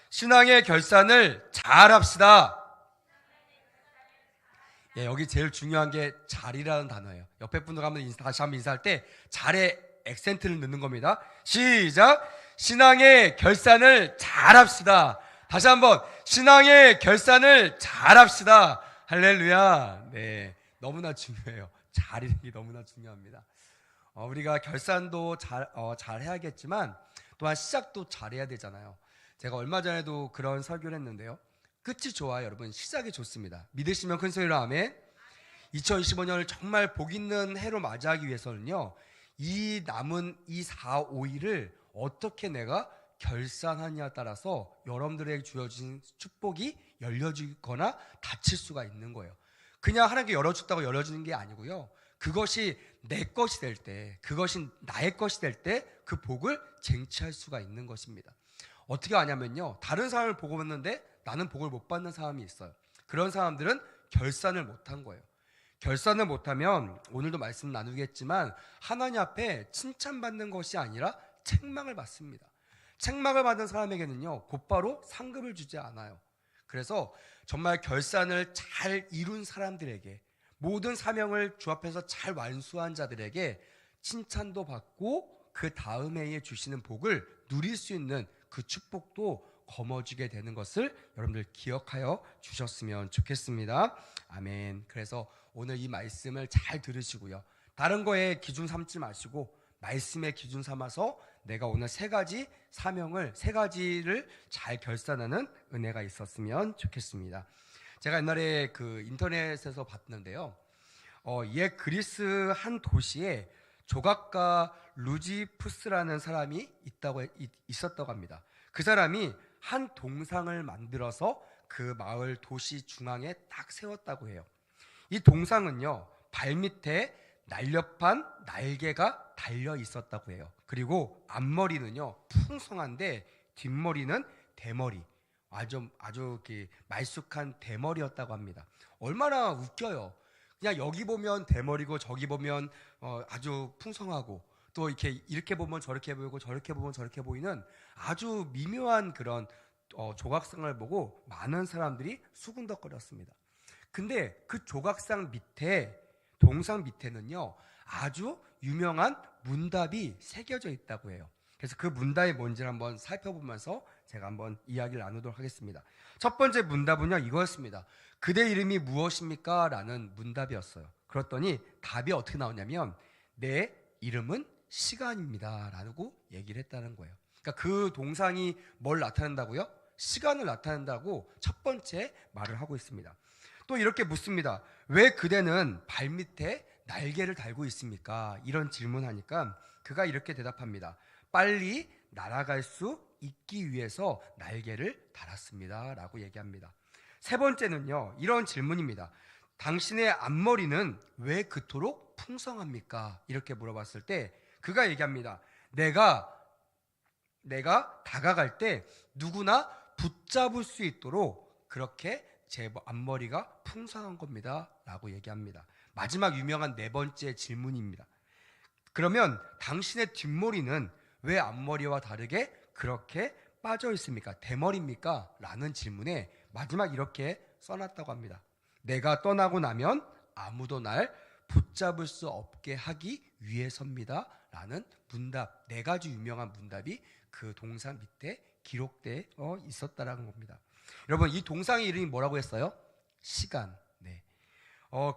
신앙의 결산을 잘 합시다. 예, 여기 제일 중요한 게 잘이라는 단어예요. 옆에 분들 다시 한번 인사할 때 잘에 액센트를 넣는 겁니다. 시작! 신앙의 결산을 잘 합시다. 다시 한번 신앙의 결산을 잘 합시다. 할렐루야. 네, 너무나 중요해요. 잘이라는 게 너무나 중요합니다. 우리가 결산도 잘 해야겠지만 또한 시작도 잘해야 되잖아요. 제가 얼마 전에도 그런 설교를 했는데요. 끝이 좋아요, 여러분. 시작이 좋습니다. 믿으시면 큰 소리로 아멘. 2025년을 정말 복 있는 해로 맞이하기 위해서는요, 이 남은 이 4, 5일을 어떻게 내가 결산하느냐에 따라서 여러분들에게 주어진 축복이 열려지거나 닫힐 수가 있는 거예요. 그냥 하나님께 열어줬다고 열어주는 게 아니고요, 그것이 내 것이 될 때, 그것이 나의 것이 될 때 그 복을 쟁취할 수가 있는 것입니다. 어떻게 하냐면요, 다른 사람을 복을 받는데 나는 복을 못 받는 사람이 있어요. 그런 사람들은 결산을 못한 거예요. 결산을 못하면 오늘도 말씀 나누겠지만 하나님 앞에 칭찬받는 것이 아니라 책망을 받습니다. 책망을 받은 사람에게는요, 곧바로 상급을 주지 않아요. 그래서 정말 결산을 잘 이룬 사람들에게, 모든 사명을 주 앞에서 잘 완수한 자들에게 칭찬도 받고 그 다음 해에 주시는 복을 누릴 수 있는 그 축복도 거머쥐게 되는 것을 여러분들 기억하여 주셨으면 좋겠습니다. 아멘. 그래서 오늘 이 말씀을 잘 들으시고요, 다른 거에 기준 삼지 마시고 말씀의 기준 삼아서 내가 오늘 세 가지를 잘 결산하는 은혜가 있었으면 좋겠습니다. 제가 옛날에 그 인터넷에서 봤는데요, 옛 그리스 한 도시에 조각가 루지푸스라는 사람이 있었다고 합니다. 그 사람이 한 동상을 만들어서 그 마을 도시 중앙에 딱 세웠다고 해요. 이 동상은요, 발밑에 날렵한 날개가 달려 있었다고 해요. 그리고 앞머리는요 풍성한데 뒷머리는 대머리, 아주 이렇게 말쑥한 대머리였다고 합니다. 얼마나 웃겨요. 그냥 여기 보면 대머리고 저기 보면 아주 풍성하고, 또 이렇게 보면 저렇게 보이고 저렇게 보면 저렇게 보이는 아주 미묘한 그런 조각상을 보고 많은 사람들이 수군덕거렸습니다. 근데 그 조각상 밑에, 동상 밑에는요 아주 유명한 문답이 새겨져 있다고 해요. 그래서 그 문답이 뭔지를 한번 살펴보면서 제가 한번 이야기를 나누도록 하겠습니다. 첫 번째 문답은요 이거였습니다. 그대 이름이 무엇입니까? 라는 문답이었어요. 그랬더니 답이 어떻게 나오냐면 내 이름은 시간입니다 라고 얘기를 했다는 거예요. 그러니까 그 동상이 뭘 나타낸다고요? 시간을 나타낸다고 첫 번째 말을 하고 있습니다. 또 이렇게 묻습니다. 왜 그대는 발밑에 날개를 달고 있습니까? 이런 질문하니까 그가 이렇게 대답합니다. 빨리 날아갈 수 있기 위해서 날개를 달았습니다 라고 얘기합니다. 세 번째는요 이런 질문입니다. 당신의 앞머리는 왜 그토록 풍성합니까? 이렇게 물어봤을 때 그가 얘기합니다. 내가 다가갈 때 누구나 붙잡을 수 있도록 그렇게 제 앞머리가 풍성한 겁니다 라고 얘기합니다. 마지막 유명한 네 번째 질문입니다. 그러면 당신의 뒷머리는 왜 앞머리와 다르게 그렇게 빠져 있습니까? 대머리입니까? 라는 질문에 마지막 이렇게 써놨다고 합니다. 내가 떠나고 나면 아무도 날 붙잡을 수 없게 하기 위해서입니다 라는 문답, 네 가지 유명한 문답이 그 동상 밑에 기록되어 있었다라는 겁니다. 여러분, 이 동상의 이름이 뭐라고 했어요? 시간. 네.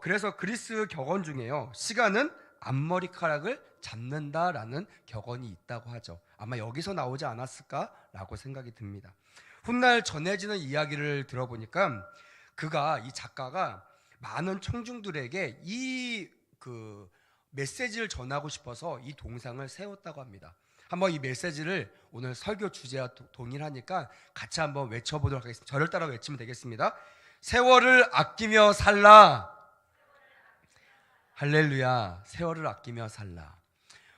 그래서 그리스 격언 중에요, 시간은 앞머리카락을 잡는다라는 격언이 있다고 하죠. 아마 여기서 나오지 않았을까라고 생각이 듭니다. 훗날 전해지는 이야기를 들어보니까 이 작가가 많은 청중들에게 이 메시지를 전하고 싶어서 이 동상을 세웠다고 합니다. 한번 이 메시지를 오늘 설교 주제와 동일하니까 같이 한번 외쳐보도록 하겠습니다. 저를 따라 외치면 되겠습니다. 세월을 아끼며 살라. 할렐루야. 세월을 아끼며 살라.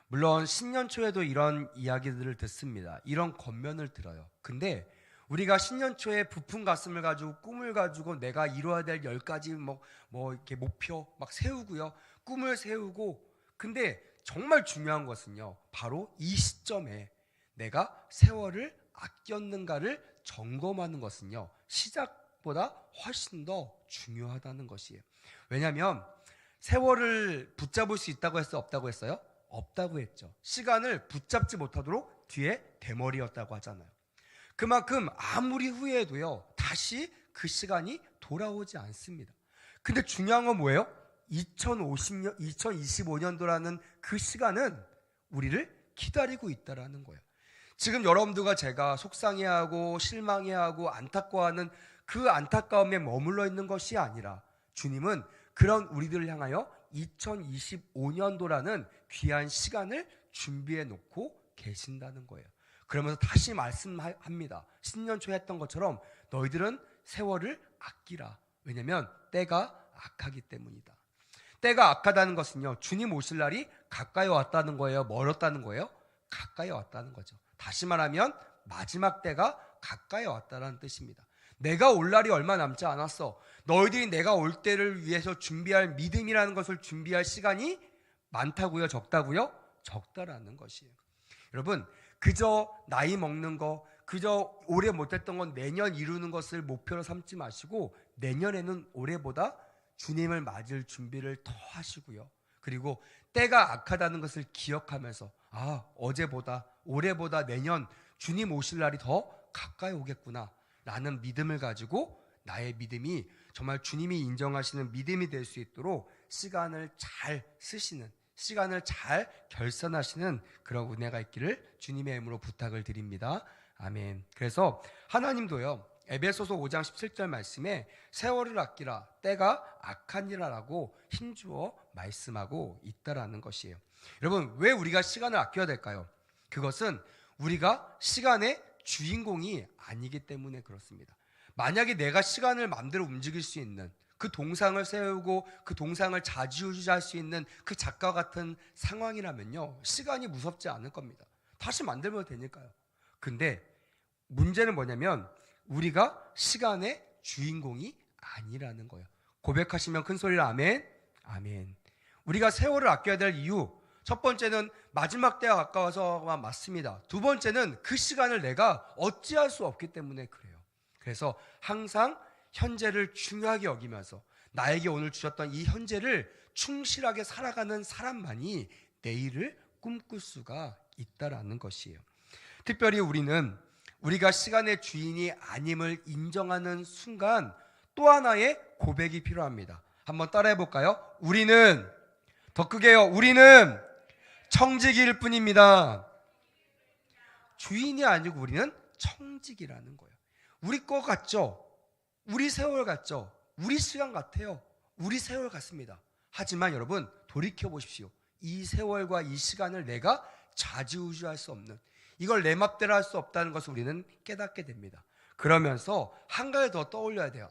물론 신년 초에도 이런 이야기들을 듣습니다. 이런 겉면을 들어요. 근데 우리가 신년 초에 부푼 가슴을 가지고 꿈을 가지고 내가 이루어야 될 10가지 이렇게 목표 막 세우고요. 꿈을 세우고, 근데 정말 중요한 것은요, 바로 이 시점에 내가 세월을 아꼈는가를 점검하는 것은요, 시작보다 훨씬 더 중요하다는 것이에요. 왜냐하면 세월을 붙잡을 수 있다고 했어요? 없다고 했어요? 없다고 했죠. 시간을 붙잡지 못하도록 뒤에 대머리였다고 하잖아요. 그만큼 아무리 후회해도요, 다시 그 시간이 돌아오지 않습니다. 근데 중요한 건 뭐예요? 2025년도라는 그 시간은 우리를 기다리고 있다라는 거예요. 지금 여러분들과 제가 속상해하고 실망해하고 안타까워하는 그 안타까움에 머물러 있는 것이 아니라 주님은 그런 우리들을 향하여 2025년도라는 귀한 시간을 준비해 놓고 계신다는 거예요. 그러면서 다시 말씀합니다. 신년 초에 했던 것처럼 너희들은 세월을 아끼라. 왜냐하면 때가 악하기 때문이다. 때가 악하다는 것은요, 주님 오실 날이 가까이 왔다는 거예요? 멀었다는 거예요? 가까이 왔다는 거죠. 다시 말하면 마지막 때가 가까이 왔다는 뜻입니다. 내가 올 날이 얼마 남지 않았어. 너희들이 내가 올 때를 위해서 준비할 믿음이라는 것을 준비할 시간이 많다고요? 적다고요? 적다라는 것이에요. 여러분, 그저 나이 먹는 거, 그저 올해 못했던 건 내년 이루는 것을 목표로 삼지 마시고 내년에는 올해보다 주님을 맞을 준비를 더 하시고요. 그리고 때가 악하다는 것을 기억하면서 어제보다 올해보다 내년 주님 오실 날이 더 가까이 오겠구나 라는 믿음을 가지고 나의 믿음이 정말 주님이 인정하시는 믿음이 될 수 있도록 시간을 잘 쓰시는, 시간을 잘 결산하시는 그런 은혜가 있기를 주님의 이름으로 부탁을 드립니다. 아멘. 그래서 하나님도요, 에베소서 5장 17절 말씀에 세월을 아끼라, 때가 악하니라라고 힘주어 말씀하고 있다라는 것이에요. 여러분, 왜 우리가 시간을 아껴야 될까요? 그것은 우리가 시간의 주인공이 아니기 때문에 그렇습니다. 만약에 내가 시간을 마음대로 움직일 수 있는, 그 동상을 세우고 그 동상을 좌지우지할 수 있는 그 작가 같은 상황이라면요, 시간이 무섭지 않을 겁니다. 다시 만들면 되니까요. 근데 문제는 뭐냐면 우리가 시간의 주인공이 아니라는 거예요. 고백하시면 큰 소리로 아멘. 아멘. 우리가 세월을 아껴야 될 이유, 첫 번째는 마지막 때가 가까워서가 맞습니다. 두 번째는 그 시간을 내가 어찌할 수 없기 때문에 그래요. 그래서 항상 현재를 중요하게 여기면서 나에게 오늘 주셨던 이 현재를 충실하게 살아가는 사람만이 내일을 꿈꿀 수가 있다라는 것이에요. 특별히 우리가 시간의 주인이 아님을 인정하는 순간 또 하나의 고백이 필요합니다. 한번 따라해 볼까요? 우리는, 더 크게요, 우리는 청지기일 뿐입니다. 주인이 아니고 우리는 청지기라는 거예요. 우리 거 같죠? 우리 세월 같죠? 우리 시간 같아요. 우리 세월 같습니다. 하지만 여러분, 돌이켜 보십시오. 이 세월과 이 시간을 내가 좌지우지할 수 없는, 이걸 내 맘대로 할 수 없다는 것을 우리는 깨닫게 됩니다. 그러면서 한 가지 더 떠올려야 돼요.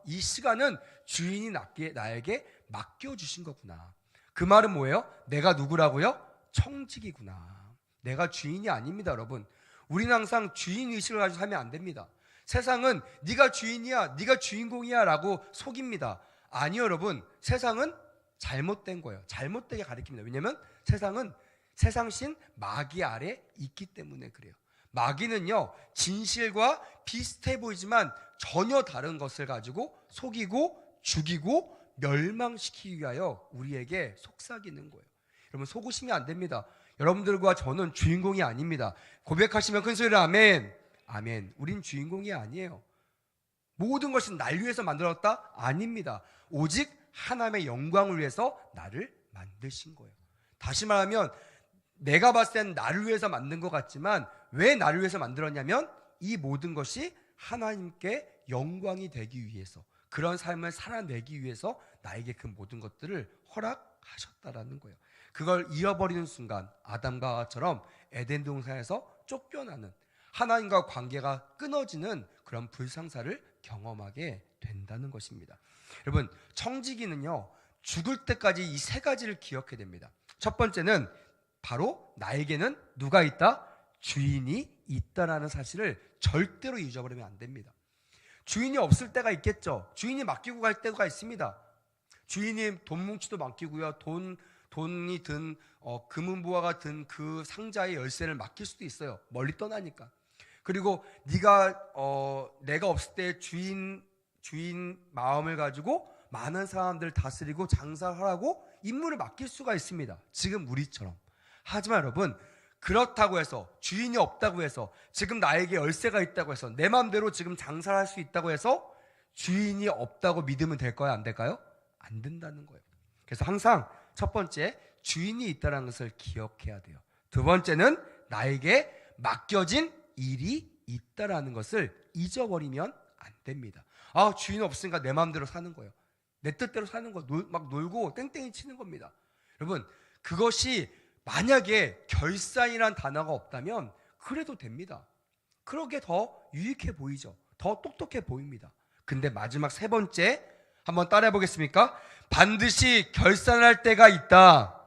이 시간은 주인이 나에게 맡겨주신 거구나. 그 말은 뭐예요? 내가 누구라고요? 청지기구나. 내가 주인이 아닙니다, 여러분. 우리는 항상 주인의식을 가지고 살면 안 됩니다. 세상은 네가 주인이야, 네가 주인공이야 라고 속입니다. 아니요, 여러분. 세상은 잘못된 거예요. 잘못되게 가르칩니다. 왜냐하면 세상은 세상신 마귀 아래 있기 때문에 그래요. 마귀는요, 진실과 비슷해 보이지만 전혀 다른 것을 가지고 속이고 죽이고 멸망시키기 위하여 우리에게 속삭이는 거예요. 여러분, 속으시면 안 됩니다. 여러분들과 저는 주인공이 아닙니다. 고백하시면 큰 소리로 아멘. 아멘. 우린 주인공이 아니에요. 모든 것이 날 위해서 만들었다? 아닙니다. 오직 하나님의 영광을 위해서 나를 만드신 거예요. 다시 말하면 내가 봤을 땐 나를 위해서 만든 것 같지만 왜 나를 위해서 만들었냐면 이 모든 것이 하나님께 영광이 되기 위해서, 그런 삶을 살아내기 위해서 나에게 그 모든 것들을 허락하셨다라는 거예요. 그걸 잃어버리는 순간 아담과 하와처럼 에덴 동산에서 쫓겨나는, 하나님과 관계가 끊어지는 그런 불상사를 경험하게 된다는 것입니다. 여러분, 청지기는요, 죽을 때까지 이 세 가지를 기억해야 됩니다. 첫 번째는 바로 나에게는 누가 있다? 주인이 있다라는 사실을 절대로 잊어버리면 안 됩니다. 주인이 없을 때가 있겠죠. 주인이 맡기고 갈 때가 있습니다. 주인이 돈 뭉치도 맡기고요, 돈이 든 금은보화가 든 그 상자의 열쇠를 맡길 수도 있어요. 멀리 떠나니까. 그리고 내가 없을 때 주인 마음을 가지고 많은 사람들을 다스리고 장사하라고 임무를 맡길 수가 있습니다. 지금 우리처럼. 하지만 여러분, 그렇다고 해서 주인이 없다고 해서 지금 나에게 열쇠가 있다고 해서 내 마음대로 지금 장사를 할 수 있다고 해서 주인이 없다고 믿으면 될까요? 안 될까요? 안 된다는 거예요. 그래서 항상 첫 번째, 주인이 있다는 것을 기억해야 돼요. 두 번째는 나에게 맡겨진 일이 있다라는 것을 잊어버리면 안 됩니다. 주인 없으니까 내 마음대로 사는 거예요. 내 뜻대로 사는 거, 막 놀고 땡땡이 치는 겁니다. 여러분, 그것이 만약에 결산이란 단어가 없다면 그래도 됩니다. 그러게 더 유익해 보이죠. 더 똑똑해 보입니다. 근데 마지막 세 번째, 한번 따라해 보겠습니까? 반드시 결산할 때가 있다.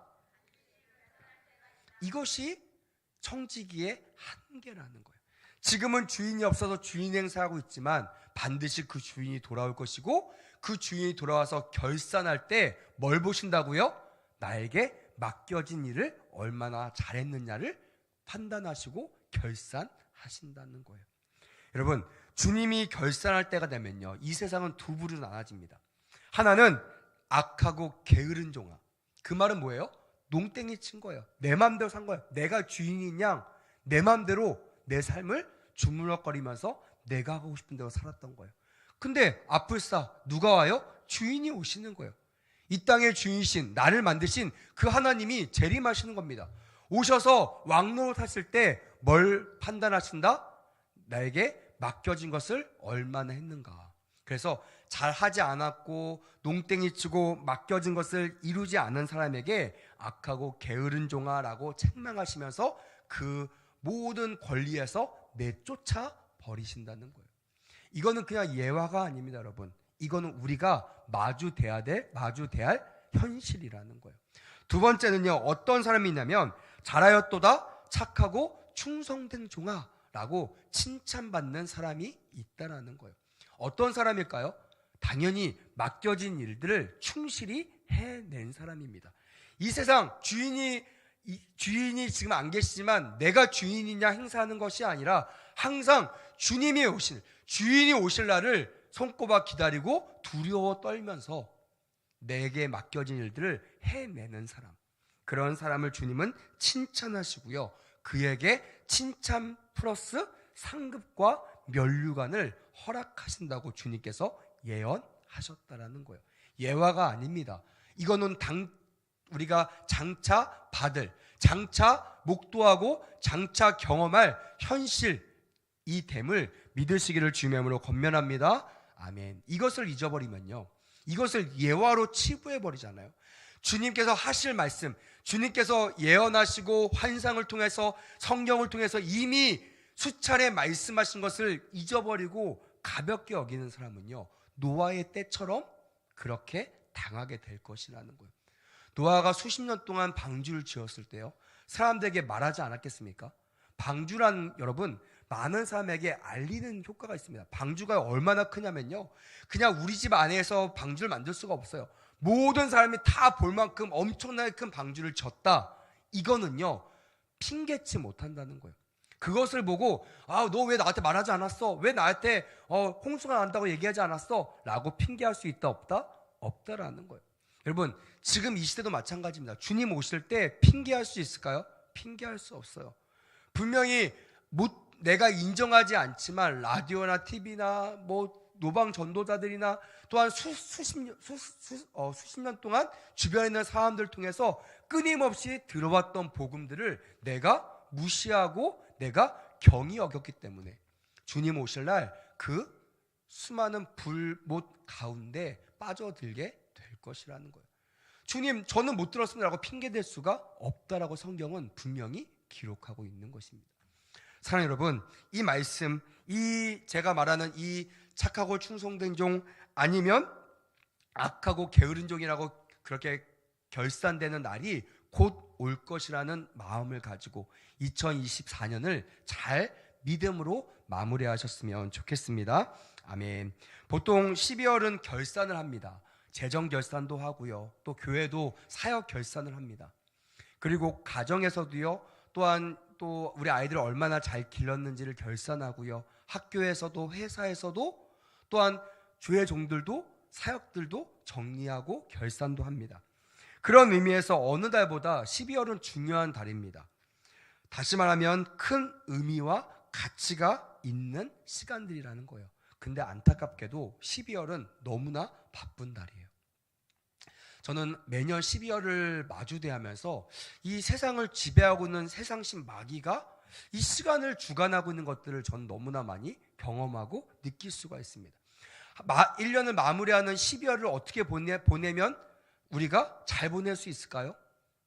이것이 청지기의 한계라는 거예요. 지금은 주인이 없어서 주인 행사하고 있지만 반드시 그 주인이 돌아올 것이고, 그 주인이 돌아와서 결산할 때 뭘 보신다고요? 나에게 맡겨진 일을 얼마나 잘했느냐를 판단하시고 결산하신다는 거예요. 여러분, 주님이 결산할 때가 되면요, 이 세상은 두 부류로 나눠집니다. 하나는 악하고 게으른 종아. 그 말은 뭐예요? 농땡이 친 거예요. 내 마음대로 산 거예요. 내가 주인인 양 내 마음대로 내 삶을 주물럭거리면서 내가 하고 싶은 대로 살았던 거예요. 근데 아플싸 누가 와요? 주인이 오시는 거예요. 이 땅의 주인이신, 나를 만드신 그 하나님이 재림하시는 겁니다. 오셔서 왕노릇 하실 때 뭘 판단하신다? 나에게 맡겨진 것을 얼마나 했는가. 그래서 잘하지 않았고 농땡이 치고 맡겨진 것을 이루지 않은 사람에게 악하고 게으른 종아라고 책망하시면서 그 모든 권리에서 내쫓아 버리신다는 거예요. 이거는 그냥 예화가 아닙니다, 여러분. 이거는 우리가 마주대해야 할 현실이라는 거예요. 두 번째는요, 어떤 사람이 있냐면 잘하였도다 착하고 충성된 종아라고 칭찬받는 사람이 있다라는 거예요. 어떤 사람일까요? 당연히 맡겨진 일들을 충실히 해낸 사람입니다. 이 세상 주인이 지금 안 계시지만 내가 주인이냐 행사하는 것이 아니라 항상 주님이 주인이 오실 날을 손꼽아 기다리고 두려워 떨면서 내게 맡겨진 일들을 해내는 사람, 그런 사람을 주님은 칭찬하시고요, 그에게 칭찬 플러스 상급과 면류관을 허락하신다고 주님께서 예언하셨다라는 거예요. 예화가 아닙니다. 이거는 우리가 장차 목도하고 장차 경험할 현실, 이 됨을 믿으시기를 주님의 이름으로 권면합니다. 아멘. 이것을 잊어버리면요, 이것을 예화로 치부해버리잖아요. 주님께서 하실 말씀, 주님께서 예언하시고 환상을 통해서 성경을 통해서 이미 수차례 말씀하신 것을 잊어버리고 가볍게 여기는 사람은요, 노아의 때처럼 그렇게 당하게 될 것이라는 거예요. 노아가 수십 년 동안 방주를 지었을 때요, 사람들에게 말하지 않았겠습니까? 방주란, 여러분, 많은 사람에게 알리는 효과가 있습니다. 방주가 얼마나 크냐면요, 그냥 우리 집 안에서 방주를 만들 수가 없어요. 모든 사람이 다 볼 만큼 엄청나게 큰 방주를 졌다. 이거는요, 핑계치 못한다는 거예요. 그것을 보고 너 왜 나한테 말하지 않았어? 왜 나한테 홍수가 난다고 얘기하지 않았어? 라고 핑계할 수 있다 없다? 없다라는 거예요. 여러분, 지금 이 시대도 마찬가지입니다. 주님 오실 때 핑계할 수 있을까요? 핑계할 수 없어요. 분명히 내가 인정하지 않지만 라디오나 TV나 노방 전도자들이나 또한 수십 년 동안 주변에 있는 사람들 통해서 끊임없이 들어왔던 복음들을 내가 무시하고 내가 경히 여겼기 때문에 주님 오실 날 그 수많은 불못 가운데 빠져들게 될 것이라는 거예요. 주님, 저는 못 들었습니다 라고 핑계댈 수가 없다라고 성경은 분명히 기록하고 있는 것입니다. 사랑하는 여러분, 이 말씀, 제가 말하는 이 착하고 충성된 종 아니면 악하고 게으른 종이라고 그렇게 결산되는 날이 곧 올 것이라는 마음을 가지고 2024년을 잘 믿음으로 마무리하셨으면 좋겠습니다. 아멘. 보통 12월은 결산을 합니다. 재정 결산도 하고요, 또 교회도 사역 결산을 합니다. 그리고 가정에서도요, 또한 또 우리 아이들을 얼마나 잘 길렀는지를 결산하고요. 학교에서도 회사에서도 또한 교회 종들도 사역들도 정리하고 결산도 합니다. 그런 의미에서 어느 달보다 12월은 중요한 달입니다. 다시 말하면 큰 의미와 가치가 있는 시간들이라는 거예요. 근데 안타깝게도 12월은 너무나 바쁜 달이에요. 저는 매년 12월을 마주대하면서 이 세상을 지배하고 있는 세상신 마귀가 이 시간을 주관하고 있는 것들을 전 너무나 많이 경험하고 느낄 수가 있습니다. 1년을 마무리하는 12월을 어떻게 보내면 우리가 잘 보낼 수 있을까요?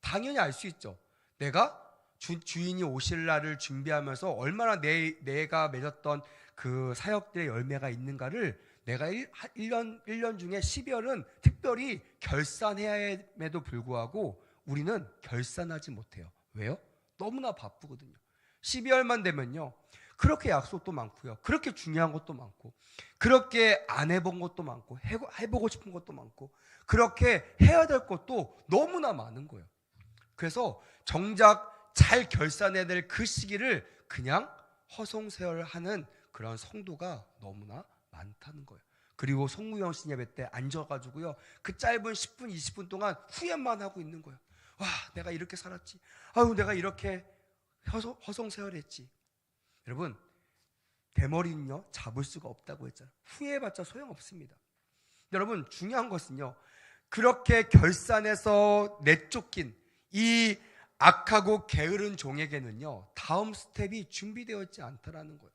당연히 알 수 있죠. 내가 주인이 오실 날을 준비하면서 얼마나 내가 맺었던 그 사역들의 열매가 있는가를 내가 1년 중에 12월은 특별히 결산해야 함에도 불구하고 우리는 결산하지 못해요. 왜요? 너무나 바쁘거든요. 12월만 되면요, 그렇게 약속도 많고요, 그렇게 중요한 것도 많고, 그렇게 안 해본 것도 많고, 해보고 싶은 것도 많고, 그렇게 해야 될 것도 너무나 많은 거예요. 그래서 정작 잘 결산해야 될 그 시기를 그냥 허송세월하는 그런 성도가 너무나 많다는 거예요. 그리고 송무영 예배 때 앉아가지고요, 그 짧은 10분, 20분 동안 후회만 하고 있는 거예요. 와, 내가 이렇게 살았지. 아유, 내가 이렇게 허송세월했지. 여러분, 대머리는요 잡을 수가 없다고 했잖아요. 후회해봤자 소용없습니다. 여러분, 중요한 것은요, 그렇게 결산해서 내쫓긴 이 악하고 게으른 종에게는요 다음 스텝이 준비되어 있지 않다라는 거예요.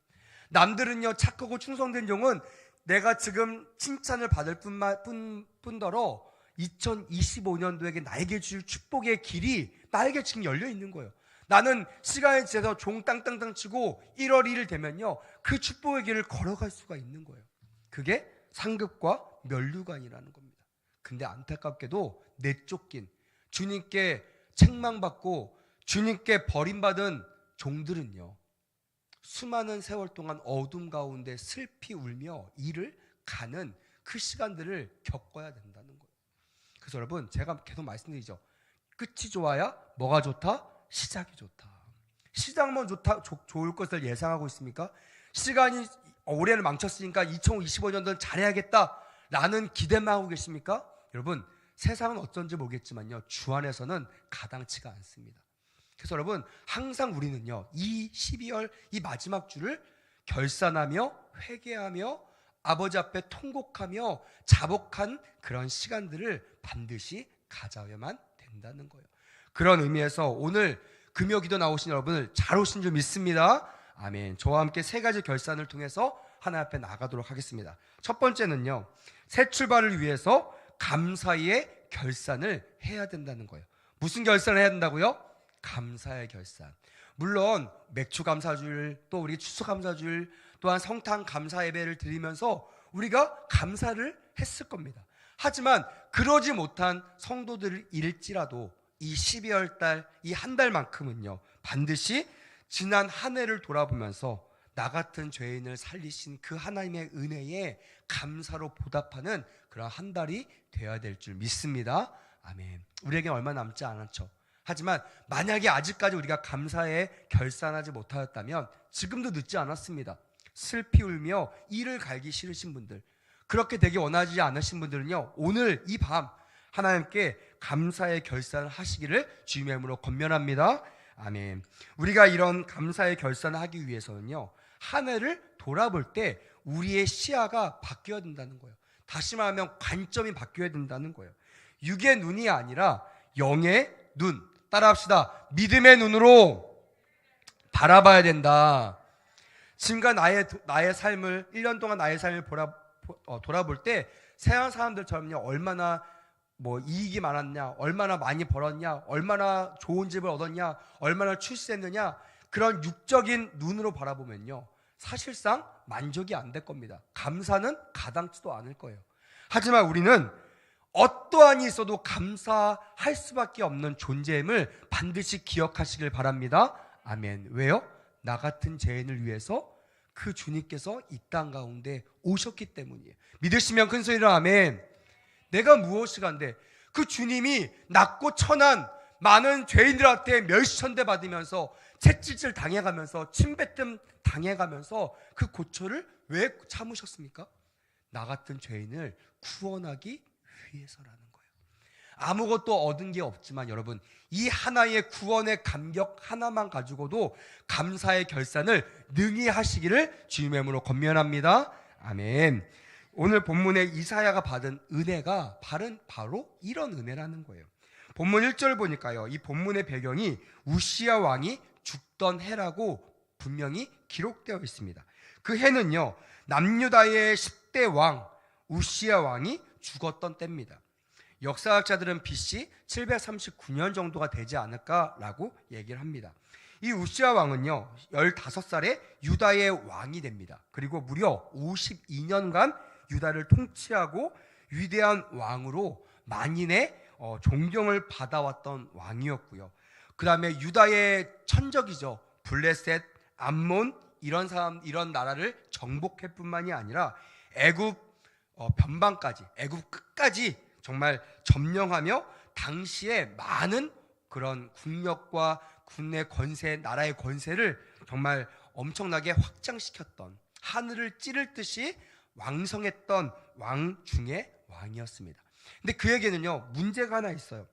남들은요 착하고 충성된 종은 내가 지금 칭찬을 받을 뿐더러 2025년도에게 나에게 줄 축복의 길이 나에게 지금 열려 있는 거예요. 나는 시간이 지나서 종 땅땅땅 치고 1월 1일 되면요 그 축복의 길을 걸어갈 수가 있는 거예요. 그게 상급과 면류관이라는 겁니다. 근데 안타깝게도 내쫓긴, 주님께 책망받고 주님께 버림받은 종들은요 수많은 세월 동안 어둠 가운데 슬피 울며 일을 가는 그 시간들을 겪어야 된다는 거예요. 그래서 여러분, 제가 계속 말씀드리죠. 끝이 좋아야 뭐가 좋다? 시작이 좋다. 시작만 좋을 것을 예상하고 있습니까? 시간이 올해는 망쳤으니까 2025년도는 잘해야겠다라는 기대만 하고 계십니까? 여러분, 세상은 어쩐지 모르겠지만요 주 안에서는 가당치가 않습니다. 그래서 여러분, 항상 우리는요 이 12월 이 마지막 주를 결산하며 회개하며 아버지 앞에 통곡하며 자복한 그런 시간들을 반드시 가져야만 된다는 거예요. 그런 의미에서 오늘 금요기도 나오신 여러분을 잘 오신 줄 믿습니다. 아멘. 저와 함께 세 가지 결산을 통해서 하나님 앞에 나가도록 하겠습니다. 첫 번째는요, 새 출발을 위해서 감사의 결산을 해야 된다는 거예요. 무슨 결산을 해야 된다고요? 감사의 결산. 물론 맥주 감사주일, 또 우리 추수 감사주일, 또한 성탄 감사 예배를 드리면서 우리가 감사를 했을 겁니다. 하지만 그러지 못한 성도들일지라도 이 12월 달, 이 한 달만큼은요 반드시 지난 한 해를 돌아보면서 나 같은 죄인을 살리신 그 하나님의 은혜에 감사로 보답하는 그런 한 달이 되어야 될 줄 믿습니다. 아멘. 우리에게 얼마 남지 않았죠. 하지만 만약에 아직까지 우리가 감사에 결산하지 못하였다면 지금도 늦지 않았습니다. 슬피 울며 이를 갈기 싫으신 분들, 그렇게 되기 원하지 않으신 분들은요 오늘 이 밤 하나님께 감사의 결산을 하시기를 주님의 이름으로 권면합니다. 아멘. 우리가 이런 감사의 결산을 하기 위해서는요 한 해를 돌아볼 때 우리의 시야가 바뀌어야 된다는 거예요. 다시 말하면 관점이 바뀌어야 된다는 거예요. 육의 눈이 아니라 영의 눈, 따라합시다. 믿음의 눈으로 바라봐야 된다. 지금과 나의 삶을 1년 동안 나의 삶을 돌아볼 때 세상 사람들처럼요 얼마나 이익이 많았냐, 얼마나 많이 벌었냐, 얼마나 좋은 집을 얻었냐, 얼마나 출세했느냐, 그런 육적인 눈으로 바라보면요 사실상 만족이 안 될 겁니다. 감사는 가당치도 않을 거예요. 하지만 우리는 어떠한 일이 있어도 감사할 수밖에 없는 존재임을 반드시 기억하시길 바랍니다. 아멘. 왜요? 나 같은 죄인을 위해서 그 주님께서 이 땅 가운데 오셨기 때문이에요. 믿으시면 큰 소리로 아멘. 내가 무엇이간데 그 주님이 낮고 천한 많은 죄인들한테 멸시천대 받으면서 채찍질 당해가면서 침뱉음 당해가면서 그 고초를 왜 참으셨습니까? 나 같은 죄인을 구원하기 위해서라는 거예요. 아무것도 얻은 게 없지만 여러분, 이 하나의 구원의 감격 하나만 가지고도 감사의 결산을 능히 하시기를 주님의 이름으로 권면합니다. 아멘. 오늘 본문에 이사야가 받은 은혜가 바로 이런 은혜라는 거예요. 본문 1절 보니까요, 이 본문의 배경이 우시야 왕이 죽던 해라고 분명히 기록되어 있습니다. 그 해는요, 남유다의 10대 왕 우시야 왕이 죽었던 때입니다. 역사학자들은 BC 739년 정도가 되지 않을까라고 얘기를 합니다. 이 우시야 왕은요, 15살에 유다의 왕이 됩니다. 그리고 무려 52년간 유다를 통치하고 위대한 왕으로 만인의 존경을 받아왔던 왕이었고요. 그 다음에 유다의 천적이죠. 블레셋, 암몬 이런 나라를 정복할 뿐만이 아니라 애굽 변방까지, 애굽 끝까지 정말 점령하며 당시에 많은 그런 국력과 국내 권세, 나라의 권세를 정말 엄청나게 확장시켰던, 하늘을 찌를 듯이 왕성했던 왕 중에 왕이었습니다. 근데 그에게는요, 문제가 하나 있어요.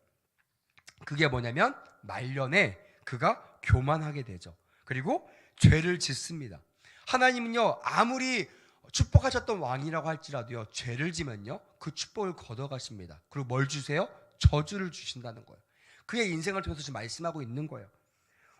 그게 뭐냐면 말년에 그가 교만하게 되죠. 그리고 죄를 짓습니다. 하나님은요, 아무리 축복하셨던 왕이라고 할지라도요, 죄를 지면요, 그 축복을 걷어가십니다. 그리고 뭘 주세요? 저주를 주신다는 거예요. 그의 인생을 통해서 지금 말씀하고 있는 거예요.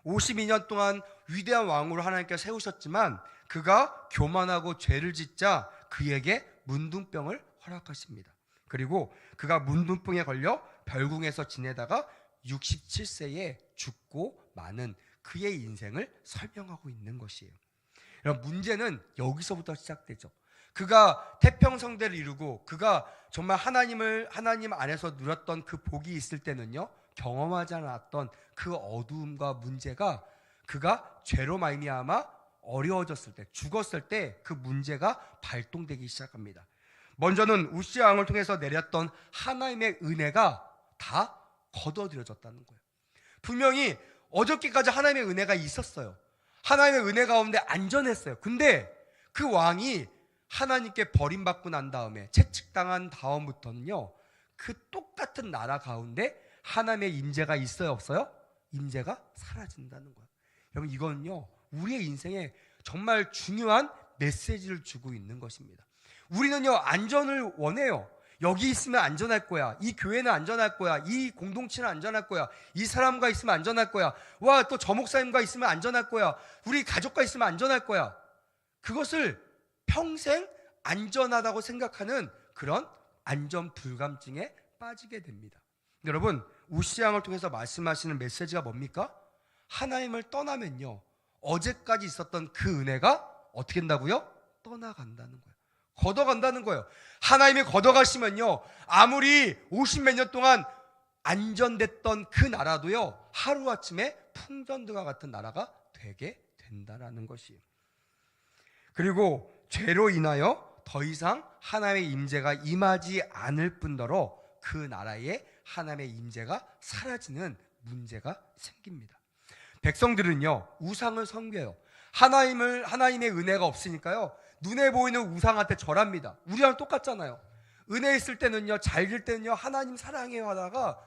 52년 동안 위대한 왕으로 하나님께서 세우셨지만 그가 교만하고 죄를 짓자 그에게 문둥병을 허락하십니다. 그리고 그가 문둥병에 걸려 별궁에서 지내다가 67세에 죽고 마는 그의 인생을 설명하고 있는 것이에요. 여러분, 문제는 여기서부터 시작되죠. 그가 태평성대를 이루고 그가 정말 하나님 안에서 누렸던 그 복이 있을 때는요, 경험하지 않았던 그 어두움과 문제가 그가 죄로 말미암아 어려워졌을 때, 죽었을 때 그 문제가 발동되기 시작합니다. 먼저는 우시야 왕을 통해서 내렸던 하나님의 은혜가 다 거둬들여졌다는 거예요. 분명히 어저께까지 하나님의 은혜가 있었어요. 하나님의 은혜 가운데 안전했어요. 근데 그 왕이 하나님께 버림받고 난 다음에, 채찍당한 다음부터는요, 그 똑같은 나라 가운데 하나님의 임재가 있어요, 없어요? 임재가 사라진다는 거예요. 여러분, 이거는요, 우리의 인생에 정말 중요한 메시지를 주고 있는 것입니다. 우리는요, 안전을 원해요. 여기 있으면 안전할 거야. 이 교회는 안전할 거야. 이 공동체는 안전할 거야. 이 사람과 있으면 안전할 거야. 와, 또 저 목사님과 있으면 안전할 거야. 우리 가족과 있으면 안전할 거야. 그것을 평생 안전하다고 생각하는 그런 안전 불감증에 빠지게 됩니다. 여러분, 우시야 왕을 통해서 말씀하시는 메시지가 뭡니까? 하나님을 떠나면요, 어제까지 있었던 그 은혜가 어떻게 된다고요? 떠나간다는 거예요. 걷어간다는 거예요. 하나님이 걷어가시면요, 아무리 50몇 년 동안 안전됐던 그 나라도요, 하루아침에 풍전등과 같은 나라가 되게 된다는 것이에요. 그리고 죄로 인하여 더 이상 하나님의 임재가 임하지 않을 뿐더러 그 나라에 하나님의 임재가 사라지는 문제가 생깁니다. 백성들은요, 우상을 섬겨요. 하나님의 은혜가 없으니까요, 눈에 보이는 우상한테 절합니다. 우리랑 똑같잖아요. 은혜 있을 때는요, 잘 될 때는요, 하나님 사랑해요 하다가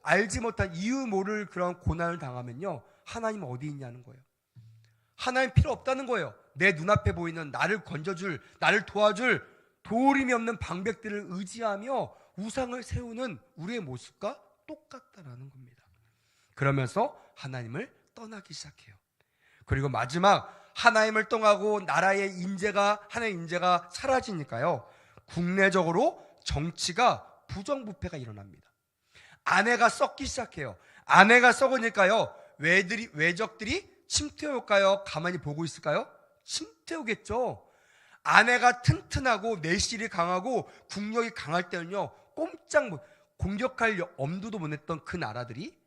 알지 못한 이유 모를 그런 고난을 당하면요, 하나님 어디 있냐는 거예요. 하나님 필요 없다는 거예요. 내 눈앞에 보이는 나를 건져줄, 나를 도와줄 도울임이 없는 방백들을 의지하며 우상을 세우는 우리의 모습과 똑같다라는 겁니다. 그러면서 하나님을 떠나기 시작해요. 그리고 마지막, 하나님을 떠나고 하나님의 임재가 사라지니까요, 국내적으로 정치가 부정부패가 일어납니다. 아내가 썩기 시작해요. 아내가 썩으니까요, 외적들이 침투해올까요? 가만히 보고 있을까요? 침투해오겠죠. 아내가 튼튼하고 내실이 강하고 국력이 강할 때는요, 공격할 엄두도 못 냈던 그 나라들이,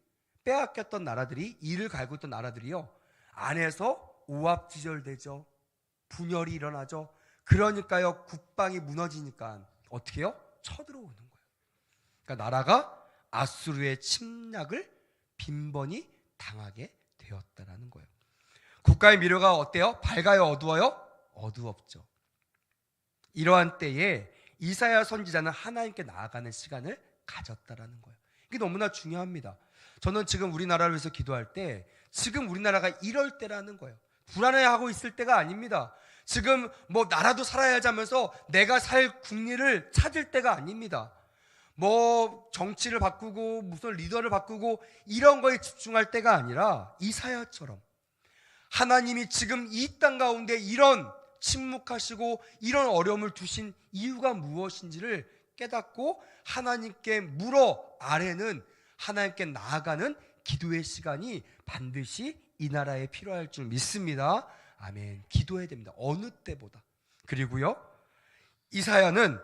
빼앗겼던 나라들이, 이를 갈고 있던 나라들이요, 안에서 오합지졸되죠. 분열이 일어나죠. 그러니까요, 국방이 무너지니까 어떻게 해요? 쳐들어오는 거예요. 그러니까 나라가 아수르의 침략을 빈번히 당하게 되었다라는 거예요. 국가의 미래가 어때요? 밝아요? 어두워요? 어두웠죠. 이러한 때에 이사야 선지자는 하나님께 나아가는 시간을 가졌다라는 거예요. 이게 너무나 중요합니다. 저는 지금 우리나라를 위해서 기도할 때 지금 우리나라가 이럴 때라는 거예요. 불안해하고 있을 때가 아닙니다. 지금 뭐 나라도 살아야지 하면서 내가 살 국리를 찾을 때가 아닙니다. 뭐 정치를 바꾸고 무슨 리더를 바꾸고 이런 거에 집중할 때가 아니라 이사야처럼 하나님이 지금 이 땅 가운데 이런 침묵하시고 이런 어려움을 두신 이유가 무엇인지를 깨닫고 하나님께 물어 아래는 하나님께 나아가는 기도의 시간이 반드시 이 나라에 필요할 줄 믿습니다. 아멘. 기도해야 됩니다. 어느 때보다. 그리고요, 이사야는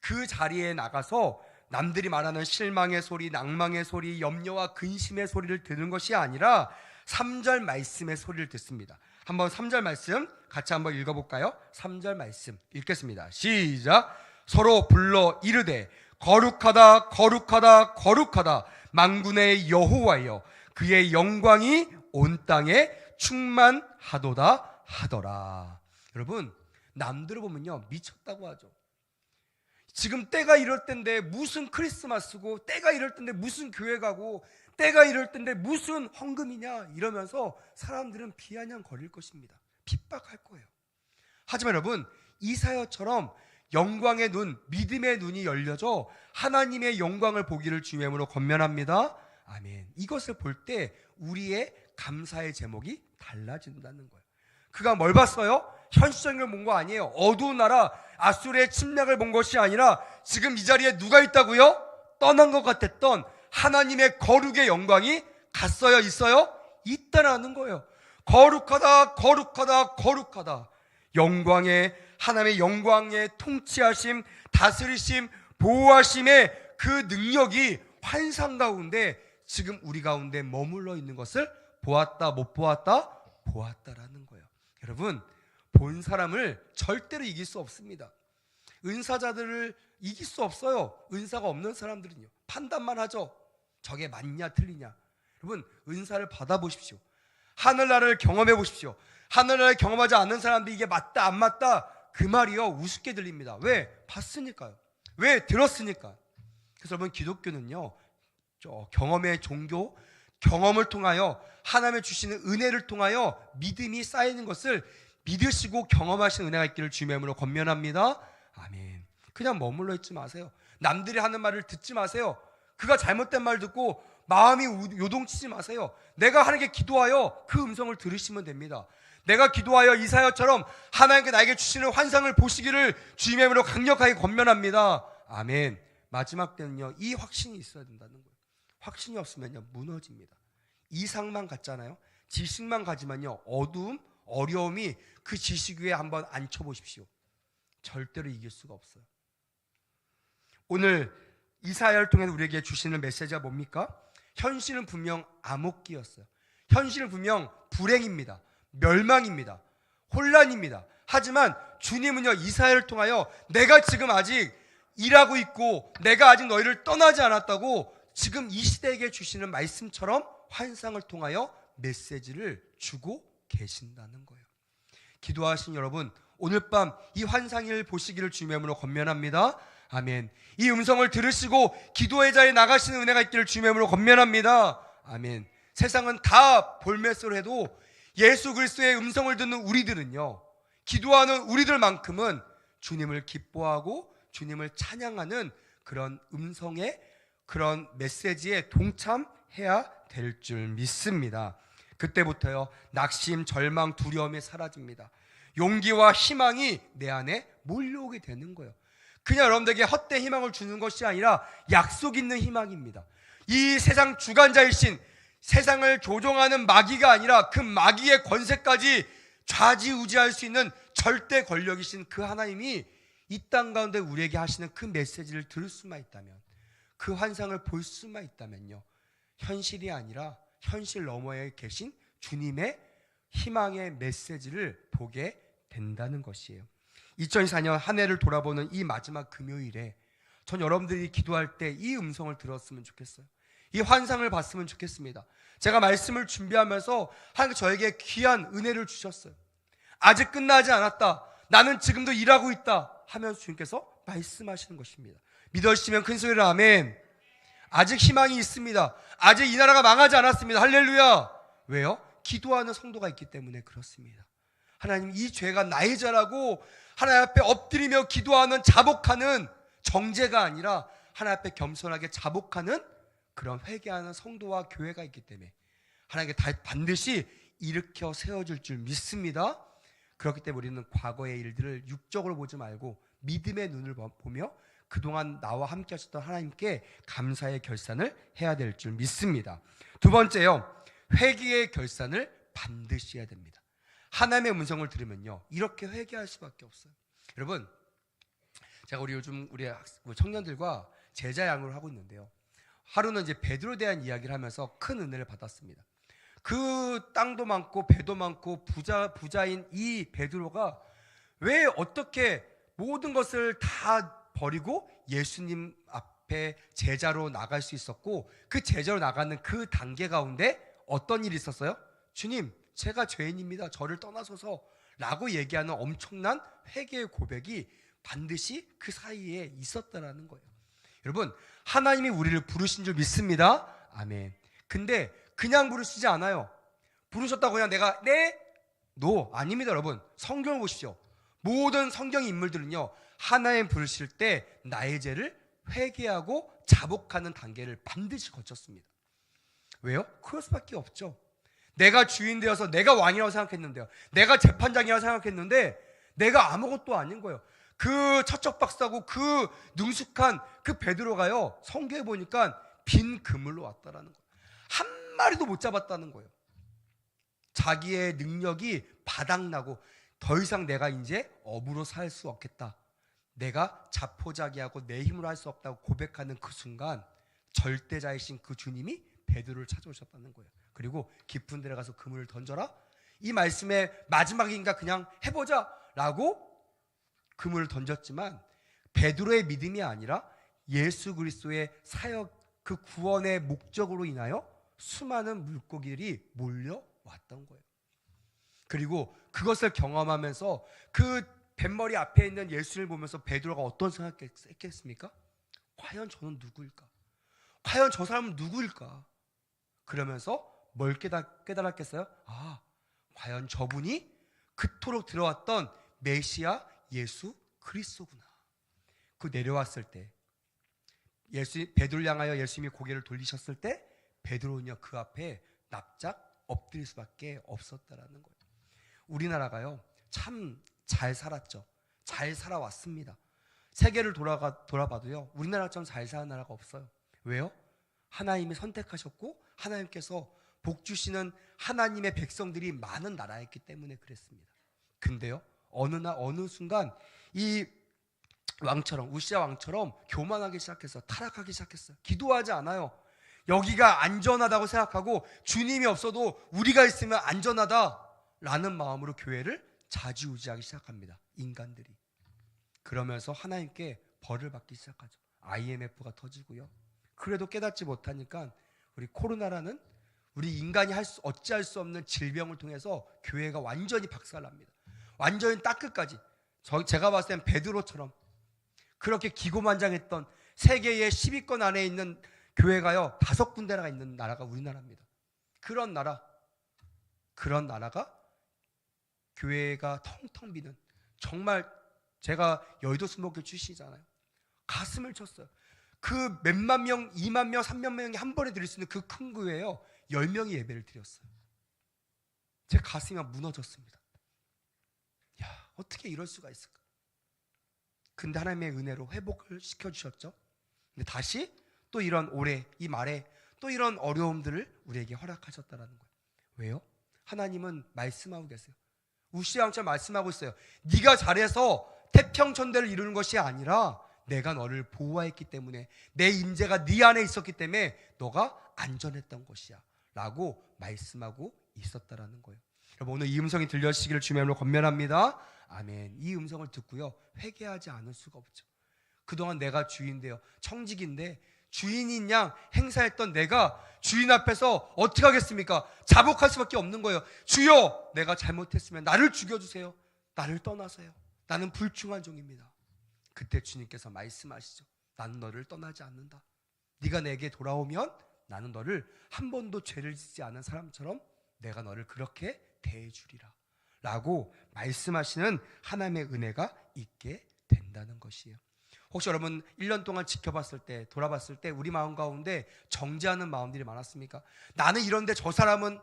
그 자리에 나가서 남들이 말하는 실망의 소리, 낭망의 소리, 염려와 근심의 소리를 듣는 것이 아니라 3절 말씀의 소리를 듣습니다. 한번 3절 말씀 같이 한번 읽어볼까요? 3절 말씀 읽겠습니다. 시작. 서로 불러 이르되 거룩하다 거룩하다 거룩하다 만군의 여호와여 그의 영광이 온 땅에 충만하도다 하더라. 여러분, 남들을 보면요 미쳤다고 하죠. 지금 때가 이럴 때인데 무슨 크리스마스고, 때가 이럴 때인데 무슨 교회 가고, 때가 이럴 때인데 무슨 헌금이냐 이러면서 사람들은 비아냥거릴 것입니다. 핍박할 거예요. 하지만 여러분, 이사야처럼 영광의 눈, 믿음의 눈이 열려져 하나님의 영광을 보기를 주의 이름으로 권면합니다. 아멘. 이것을 볼 때 우리의 감사의 제목이 달라진다는 거예요. 그가 뭘 봤어요? 현실적인 걸 본 거 아니에요. 어두운 나라 아수르의 침략을 본 것이 아니라 지금 이 자리에 누가 있다고요? 떠난 것 같았던 하나님의 거룩의 영광이 갔어요? 있어요? 있다라는 거예요. 거룩하다 거룩하다 거룩하다. 영광의 하나님의 영광의 통치하심, 다스리심, 보호하심의 그 능력이 환상 가운데 지금 우리 가운데 머물러 있는 것을 보았다 못 보았다? 보았다라는 거예요. 여러분, 본 사람을 절대로 이길 수 없습니다. 은사자들을 이길 수 없어요. 은사가 없는 사람들은요 판단만 하죠. 저게 맞냐 틀리냐. 여러분, 은사를 받아보십시오. 하늘나라를 경험해 보십시오. 하늘나라를 경험하지 않는 사람들이 이게 맞다 안 맞다 그 말이요 우습게 들립니다. 왜? 봤으니까요. 왜? 들었으니까. 그래서 여러분, 기독교는요 경험의 종교, 경험을 통하여 하나님의 주시는 은혜를 통하여 믿음이 쌓이는 것을 믿으시고 경험하시는 은혜가 있기를 주님의 이름으로 권면합니다. 아멘. 그냥 머물러 있지 마세요. 남들이 하는 말을 듣지 마세요. 그가 잘못된 말 듣고 마음이 요동치지 마세요. 내가 하나님께 기도하여 그 음성을 들으시면 됩니다. 내가 기도하여 이사야처럼 하나님께 나에게 주시는 환상을 보시기를 주님의 이름으로 강력하게 권면합니다. 아멘. 마지막 때는요 이 확신이 있어야 된다는 거예요. 확신이 없으면요 무너집니다. 이상만 갖잖아요. 지식만 가지만요 어두움, 어려움이 그 지식 위에 한번 앉혀보십시오. 절대로 이길 수가 없어요. 오늘 이사야를 통해 우리에게 주시는 메시지가 뭡니까? 현실은 분명 암흑기였어요. 현실은 분명 불행입니다. 멸망입니다. 혼란입니다. 하지만 주님은요 이사야를 통하여 내가 지금 아직 일하고 있고 내가 아직 너희를 떠나지 않았다고 지금 이 시대에게 주시는 말씀처럼 환상을 통하여 메시지를 주고 계신다는 거예요. 기도하신 여러분, 오늘 밤 이 환상을 보시기를 주님의 이름으로 권면합니다. 아멘. 이 음성을 들으시고 기도의 자리에 나가시는 은혜가 있기를 주님의 이름으로 권면합니다. 아멘. 세상은 다 볼메스로 해도 예수 그리스도의 음성을 듣는 우리들은요 기도하는 우리들만큼은 주님을 기뻐하고 주님을 찬양하는 그런 음성의 그런 메시지에 동참해야 될 줄 믿습니다. 그때부터요 낙심, 절망, 두려움이 사라집니다. 용기와 희망이 내 안에 몰려오게 되는 거예요. 그냥 여러분들에게 헛된 희망을 주는 것이 아니라 약속 있는 희망입니다. 이 세상 주관자이신, 세상을 조종하는 마귀가 아니라 그 마귀의 권세까지 좌지우지할 수 있는 절대 권력이신 그 하나님이 이 땅 가운데 우리에게 하시는 그 메시지를 들을 수만 있다면, 그 환상을 볼 수만 있다면요 현실이 아니라 현실 너머에 계신 주님의 희망의 메시지를 보게 된다는 것이에요. 2024년 한 해를 돌아보는 이 마지막 금요일에 전 여러분들이 기도할 때 이 음성을 들었으면 좋겠어요. 이 환상을 봤으면 좋겠습니다. 제가 말씀을 준비하면서 하나님께 저에게 귀한 은혜를 주셨어요. 아직 끝나지 않았다, 나는 지금도 일하고 있다 하면서 주님께서 말씀하시는 것입니다. 믿으시면 큰 소리로 아멘. 아직 희망이 있습니다. 아직 이 나라가 망하지 않았습니다. 할렐루야. 왜요? 기도하는 성도가 있기 때문에 그렇습니다. 하나님, 이 죄가 나의 죄라고 하나님 앞에 엎드리며 기도하는, 자복하는 정죄가 아니라 하나님 앞에 겸손하게 자복하는 그런 회개하는 성도와 교회가 있기 때문에 하나님께 반드시 일으켜 세워줄 줄 믿습니다. 그렇기 때문에 우리는 과거의 일들을 육적으로 보지 말고 믿음의 눈을 보며 그동안 나와 함께 하셨던 하나님께 감사의 결산을 해야 될 줄 믿습니다. 두 번째요, 회개의 결산을 반드시 해야 됩니다. 하나님의 음성을 들으면요, 이렇게 회개할 수밖에 없어요. 여러분, 제가 요즘 우리 청년들과 제자 양육을 하고 있는데요, 하루는 이제 베드로에 대한 이야기를 하면서 큰 은혜를 받았습니다. 그 땅도 많고 배도 많고 부자인 이 베드로가 왜 어떻게 모든 것을 다 버리고 예수님 앞에 제자로 나갈 수 있었고, 그 제자로 나가는 그 단계 가운데 어떤 일이 있었어요? 주님, 제가 죄인입니다, 저를 떠나소서 라고 얘기하는 엄청난 회개의 고백이 반드시 그 사이에 있었다라는 거예요. 여러분, 하나님이 우리를 부르신 줄 믿습니다. 아멘. 근데 그냥 부르시지 않아요. 부르셨다고 그냥 내가 노, 아닙니다. 여러분, 성경을 보십시오. 모든 성경 인물들은요, 하나님 부르실 때 나의 죄를 회개하고 자복하는 단계를 반드시 거쳤습니다. 왜요? 그럴 수밖에 없죠. 내가 주인 되어서 내가 왕이라고 생각했는데요, 내가 재판장이라고 생각했는데 내가 아무것도 아닌 거예요. 그 척척박사고 그 능숙한 그 베드로가요, 성경에 보니까 빈 그물로 왔다라는 거예요. 한 마리도 못 잡았다는 거예요. 자기의 능력이 바닥나고 더 이상 내가 이제 업으로 살 수 없겠다, 내가 자포자기하고 내 힘으로 할 수 없다고 고백하는 그 순간 절대자이신 그 주님이 베드로를 찾아오셨다는 거예요. 그리고 깊은 데에 가서 그물을 던져라, 이 말씀의 마지막인가 그냥 해보자 라고 그물을 던졌지만 베드로의 믿음이 아니라 예수 그리스도의 사역, 그 구원의 목적으로 인하여 수많은 물고기들이 몰려왔던 거예요. 그리고 그것을 경험하면서 그 뱃머리 앞에 있는 예수를 보면서 베드로가 어떤 생각했겠습니까? 과연 저는 누구일까? 과연 저 사람은 누구일까? 그러면서 뭘 깨달았겠어요? 아, 과연 저분이 그토록 들어왔던 메시아 예수 그리스도구나. 그 내려왔을 때 베드로를 향하여 예수님이 고개를 돌리셨을 때 베드로는요, 그 앞에 납작 엎드릴 수밖에 없었다라는 거예요. 우리나라가요, 참 잘 살았죠. 잘 살아왔습니다. 세계를 돌아봐도요, 우리나라처럼 잘 사는 나라가 없어요. 왜요? 하나님이 선택하셨고 하나님께서 복 주시는 하나님의 백성들이 많은 나라였기 때문에 그랬습니다. 근데요, 어느 순간 이 왕처럼, 우시아 왕처럼 교만하기 시작했어요. 타락하기 시작했어요. 기도하지 않아요. 여기가 안전하다고 생각하고 주님이 없어도 우리가 있으면 안전하다라는 마음으로 교회를 좌지우지하기 시작합니다. 인간들이. 그러면서 하나님께 벌을 받기 시작하죠. IMF가 터지고요. 그래도 깨닫지 못하니까 우리 코로나라는 우리 인간이 어찌할 수 없는 질병을 통해서 교회가 완전히 박살납니다. 완전히 딱 끝까지. 제가 봤을 땐 베드로처럼 그렇게 기고만장했던 세계의 10위권 안에 있는 교회가요, 5군데나 있는 나라가 우리나라입니다. 그런 나라가 교회가 텅텅 비는, 정말 제가 여의도 순복교 출신이잖아요. 가슴을 쳤어요. 그 몇만 명, 2만 명, 3만 명이 한 번에 드릴 수 있는 그 큰 교회에요, 10명이 예배를 드렸어요. 제 가슴이 막 무너졌습니다. 야, 어떻게 이럴 수가 있을까? 근데 하나님의 은혜로 회복을 시켜주셨죠. 근데 다시 또 이런 이 말에 또 이런 어려움들을 우리에게 허락하셨다는 거예요. 왜요? 하나님은 말씀하고 계세요. 우시아 왕처럼 말씀하고 있어요. 네가 잘해서 태평천대를 이루는 것이 아니라 내가 너를 보호했기 때문에, 내 임재가 네 안에 있었기 때문에 너가 안전했던 것이야 라고 말씀하고 있었다라는 거예요. 여러분, 오늘 이 음성이 들려지기를 주님으로 권면합니다. 아멘. 이 음성을 듣고요, 회개하지 않을 수가 없죠. 그동안 내가 주인인데요, 청직인데 주인인 양 행사했던 내가 주인 앞에서 어떻게 하겠습니까? 자복할 수밖에 없는 거예요. 주여, 내가 잘못했으면 나를 죽여주세요. 나를 떠나세요. 나는 불충한 종입니다. 그때 주님께서 말씀하시죠. 나는 너를 떠나지 않는다. 네가 내게 돌아오면 나는 너를 한 번도 죄를 짓지 않은 사람처럼 내가 너를 그렇게 대해주리라 라고 말씀하시는 하나님의 은혜가 있게 된다는 것이에요. 혹시 여러분 1년 동안 지켜봤을 때, 돌아봤을 때 우리 마음 가운데 정죄하는 마음들이 많았습니까? 나는 이런데 저 사람은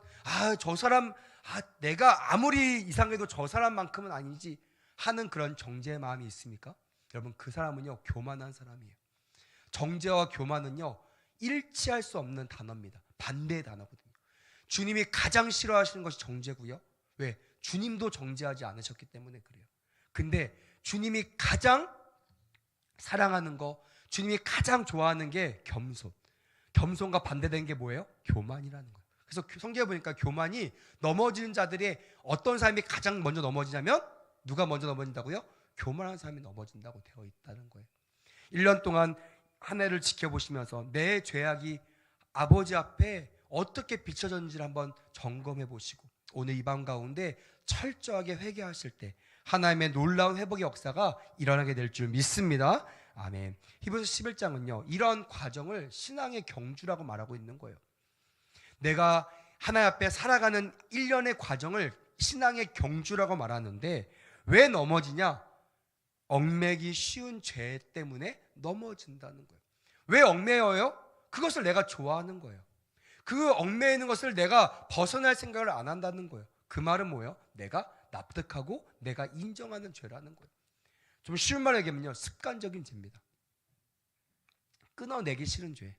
내가 아무리 이상해도 저 사람만큼은 아니지 하는 그런 정죄의 마음이 있습니까? 여러분, 그 사람은요, 교만한 사람이에요. 정죄와 교만은요, 일치할 수 없는 단어입니다. 반대의 단어거든요. 주님이 가장 싫어하시는 것이 정죄고요. 왜? 주님도 정죄하지 않으셨기 때문에 그래요. 근데 주님이 가장 사랑하는 거, 주님이 가장 좋아하는 게 겸손. 겸손과 반대된 게 뭐예요? 교만이라는 거예요. 그래서 성경에 보니까 교만이 넘어지는 자들의 어떤 사람이 가장 먼저 넘어지냐면, 누가 먼저 넘어진다고요? 교만한 사람이 넘어진다고 되어 있다는 거예요. 1년 동안 한 해를 지켜보시면서 내 죄악이 아버지 앞에 어떻게 비춰졌는지를 한번 점검해 보시고, 오늘 이 밤 가운데 철저하게 회개하실 때 하나님의 놀라운 회복의 역사가 일어나게 될 줄 믿습니다. 아멘. 히브리서 11장은요, 이런 과정을 신앙의 경주라고 말하고 있는 거예요. 내가 하나님 앞에 살아가는 1년의 과정을 신앙의 경주라고 말하는데, 왜 넘어지냐? 얽매기 쉬운 죄 때문에 넘어진다는 거예요. 왜 얽매여요? 그것을 내가 좋아하는 거예요. 그 얽매이는 것을 내가 벗어날 생각을 안 한다는 거예요. 그 말은 뭐예요? 내가 납득하고 내가 인정하는 죄라는 거예요. 좀 쉬운 말로 얘기하면요, 습관적인 죄입니다. 끊어내기 싫은 죄.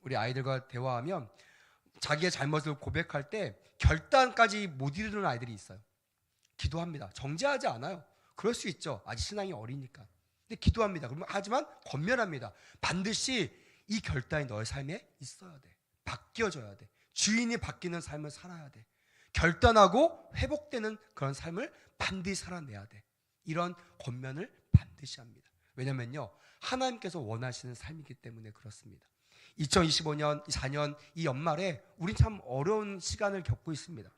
우리 아이들과 대화하면 자기의 잘못을 고백할 때 결단까지 못 이루는 아이들이 있어요. 기도합니다. 정죄하지 않아요. 그럴 수 있죠. 아직 신앙이 어리니까. 근데 기도합니다. 그러면 하지만 권면합니다. 반드시 이 결단이 너의 삶에 있어야 돼. 바뀌어져야 돼. 주인이 바뀌는 삶을 살아야 돼. 결단하고 회복되는 그런 삶을 반드시 살아내야 돼. 이런 권면을 반드시 합니다. 왜냐면요, 하나님께서 원하시는 삶이기 때문에 그렇습니다. 2025년, 4년 이 연말에 우린 참 어려운 시간을 겪고 있습니다.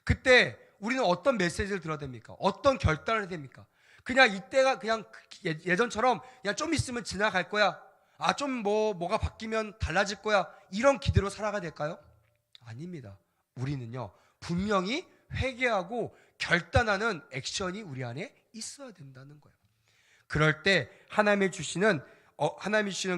그때 우리는 어떤 메시지를 들어야 됩니까? 어떤 결단을 해야 됩니까? 그냥 이때가 그냥 예전처럼 그냥 좀 있으면 지나갈 거야. 좀 뭐가 바뀌면 달라질 거야. 이런 기대로 살아가야 될까요? 아닙니다. 우리는요, 분명히 회개하고 결단하는 액션이 우리 안에 있어야 된다는 거예요. 그럴 때 하나님이 주시는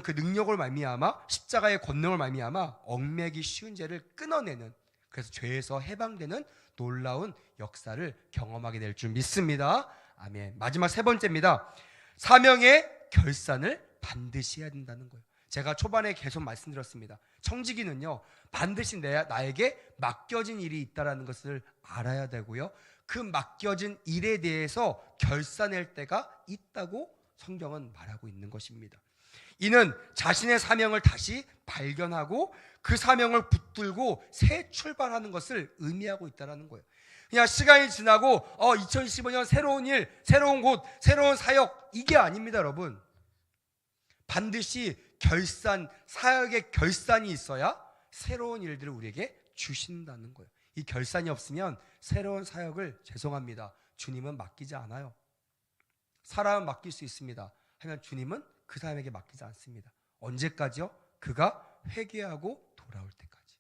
그 능력을 말미암아, 십자가의 권능을 말미암아 얽매기 쉬운 죄를 끊어내는, 그래서 죄에서 해방되는 놀라운 역사를 경험하게 될 줄 믿습니다. 아멘. 마지막 세 번째입니다. 사명의 결산을 반드시 해야 된다는 거예요. 제가 초반에 계속 말씀드렸습니다. 청지기는요, 반드시 나에게 맡겨진 일이 있다는 것을 알아야 되고요, 그 맡겨진 일에 대해서 결산할 때가 있다고 성경은 말하고 있는 것입니다. 이는 자신의 사명을 다시 발견하고 그 사명을 붙들고 새 출발하는 것을 의미하고 있다는 거예요. 그냥 시간이 지나고 2015년 새로운 일, 새로운 곳, 새로운 사역, 이게 아닙니다, 여러분. 반드시 사역의 결산이 있어야 새로운 일들을 우리에게 주신다는 거예요. 이 결산이 없으면 새로운 사역을, 죄송합니다, 주님은 맡기지 않아요. 사람은 맡길 수 있습니다. 하지만 주님은 그 사람에게 맡기지 않습니다. 언제까지요? 그가 회개하고 돌아올 때까지.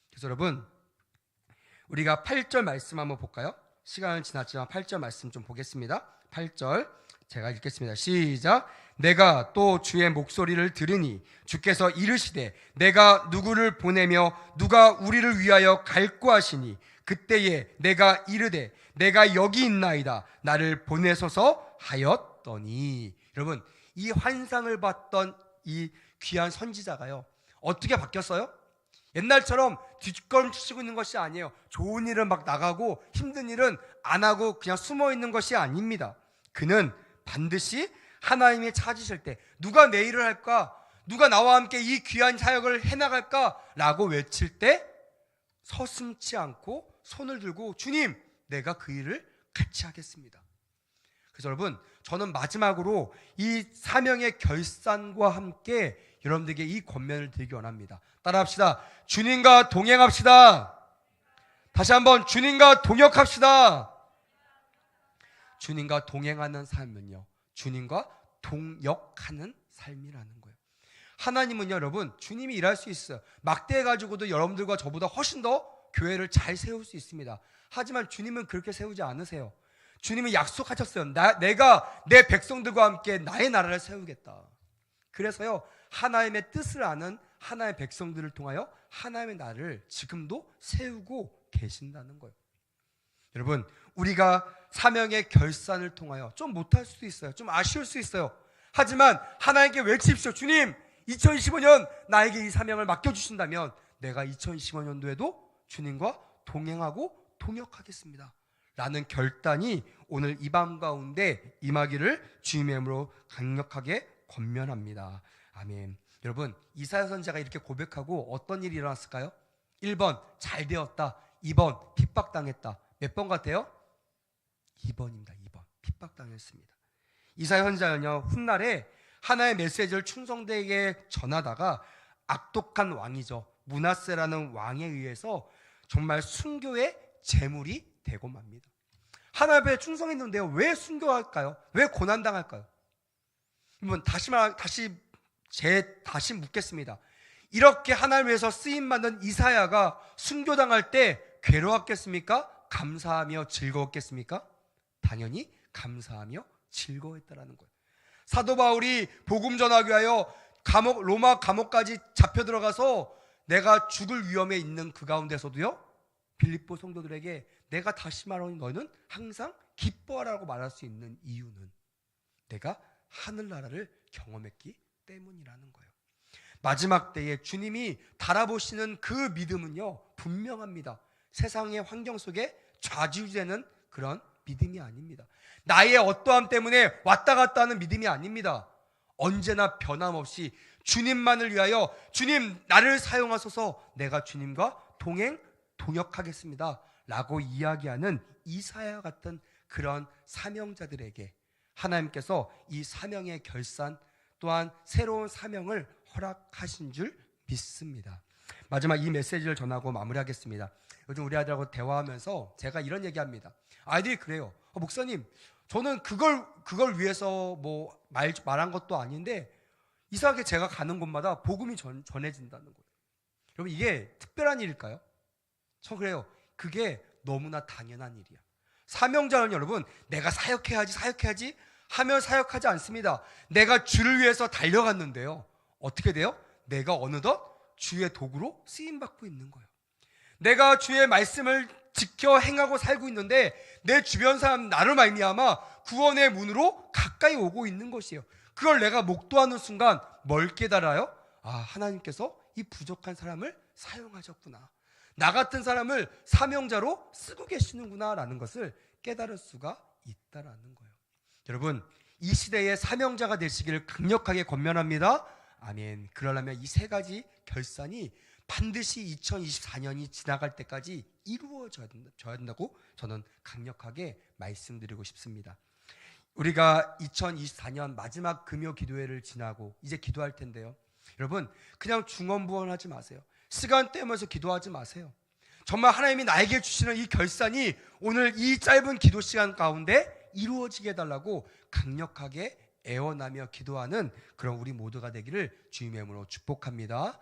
그래서 여러분, 우리가 8절 말씀 한번 볼까요? 시간은 지났지만 8절 말씀 좀 보겠습니다. 8절 제가 읽겠습니다. 시작. 내가 또 주의 목소리를 들으니 주께서 이르시되 내가 누구를 보내며 누가 우리를 위하여 갈고 하시니 그때에 내가 이르되 내가 여기 있나이다 나를 보내소서 하였더니. 여러분, 이 환상을 봤던 이 귀한 선지자가요, 어떻게 바뀌었어요? 옛날처럼 뒷걸음치고 있는 것이 아니에요. 좋은 일은 막 나가고 힘든 일은 안 하고 그냥 숨어 있는 것이 아닙니다. 그는 반드시 하나님이 찾으실 때 누가 내 일을 할까? 누가 나와 함께 이 귀한 사역을 해나갈까? 라고 외칠 때 서슴지 않고 손을 들고, 주님, 내가 그 일을 같이 하겠습니다. 그래서 여러분, 저는 마지막으로 이 사명의 결산과 함께 여러분들에게 이 권면을 드리기 원합니다. 따라합시다. 주님과 동행합시다. 다시 한번, 주님과 동역합시다. 주님과 동행하는 삶은요, 주님과 동역하는 삶이라는 거예요. 하나님은요, 여러분, 주님이 일할 수 있어요. 막대 가지고도 여러분들과 저보다 훨씬 더 교회를 잘 세울 수 있습니다. 하지만 주님은 그렇게 세우지 않으세요. 주님은 약속하셨어요. 내가 내 백성들과 함께 나의 나라를 세우겠다. 그래서요, 하나님의 뜻을 아는 하나의 백성들을 통하여 하나님의 나라를 지금도 세우고 계신다는 거예요. 여러분, 우리가 사명의 결산을 통하여 좀 못할 수도 있어요. 좀 아쉬울 수 있어요. 하지만 하나님께 외치십시오. 주님, 2025년 나에게 이 사명을 맡겨주신다면 내가 2025년도에도 주님과 동행하고 동역하겠습니다. 라는 결단이 오늘 이 밤 가운데 임하기를 주님의 이름으로 강력하게 권면합니다. 아멘. 여러분, 이사야 선지자가 이렇게 고백하고 어떤 일이 일어났을까요? 1번 잘 되었다. 2번 핍박당했다. 몇 번 같아요? 2번입니다. 2번 핍박당했습니다. 이사야 선지자는요, 훗날에 하나의 메시지를 충성되게 전하다가 악독한 왕이죠, 므낫세라는 왕에 의해서 정말 순교의 제물이 되고 맙니다. 하나님 앞에 충성했는데요, 왜 순교할까요? 왜 고난당할까요? 여러분, 다시 묻겠습니다. 이렇게 하나님을 위해서 쓰임받는 이사야가 순교당할 때 괴로웠겠습니까? 감사하며 즐거웠겠습니까? 당연히 감사하며 즐거웠다라는 거예요. 사도 바울이 복음 전하기 위하여 로마 감옥까지 잡혀 들어가서 내가 죽을 위험에 있는 그 가운데서도요, 빌립보 성도들에게 내가 다시 말하니 너희는 항상 기뻐하라고 말할 수 있는 이유는 내가 하늘나라를 경험했기 때문이라는 거예요. 마지막 때에 주님이 달아보시는 그 믿음은요, 분명합니다. 세상의 환경 속에 좌지우지되는 그런 믿음이 아닙니다. 나의 어떠함 때문에 왔다 갔다 하는 믿음이 아닙니다. 언제나 변함없이 주님만을 위하여 주님 나를 사용하소서, 내가 주님과 동역하겠습니다 라고 이야기하는 이사야 같은 그런 사명자들에게 하나님께서 이 사명의 결산 또한 새로운 사명을 허락하신 줄 믿습니다. 마지막 이 메시지를 전하고 마무리하겠습니다. 요즘 우리 아이들하고 대화하면서 제가 이런 얘기합니다. 아이들이 그래요. 목사님, 저는 그걸 위해서 말한 것도 아닌데 이상하게 제가 가는 곳마다 복음이 전해진다는 거예요. 여러분, 이게 특별한 일일까요? 저 그래요. 그게 너무나 당연한 일이야. 사명자는 여러분, 내가 사역해야지 하면 사역하지 않습니다. 내가 주를 위해서 달려갔는데요, 어떻게 돼요? 내가 어느덧 주의 도구로 쓰임받고 있는 거예요. 내가 주의 말씀을 지켜 행하고 살고 있는데 내 주변 사람 나를 말미암아 구원의 문으로 가까이 오고 있는 것이에요. 그걸 내가 목도하는 순간 뭘 깨달아요? 하나님께서 이 부족한 사람을 사용하셨구나, 나 같은 사람을 사명자로 쓰고 계시는구나 라는 것을 깨달을 수가 있다라는 거예요. 여러분, 이 시대의 사명자가 되시기를 강력하게 권면합니다. 아멘. 그러려면 이 세 가지 결산이 반드시 2024년이 지나갈 때까지 이루어져야 된다고 저는 강력하게 말씀드리고 싶습니다. 우리가 2024년 마지막 금요 기도회를 지나고 이제 기도할 텐데요, 여러분, 그냥 중언부언하지 마세요. 시간 떼면서 기도하지 마세요. 정말 하나님이 나에게 주시는 이 결산이 오늘 이 짧은 기도 시간 가운데 이루어지게 해달라고 강력하게 애원하며 기도하는 그런 우리 모두가 되기를 주님의 이름으로 축복합니다.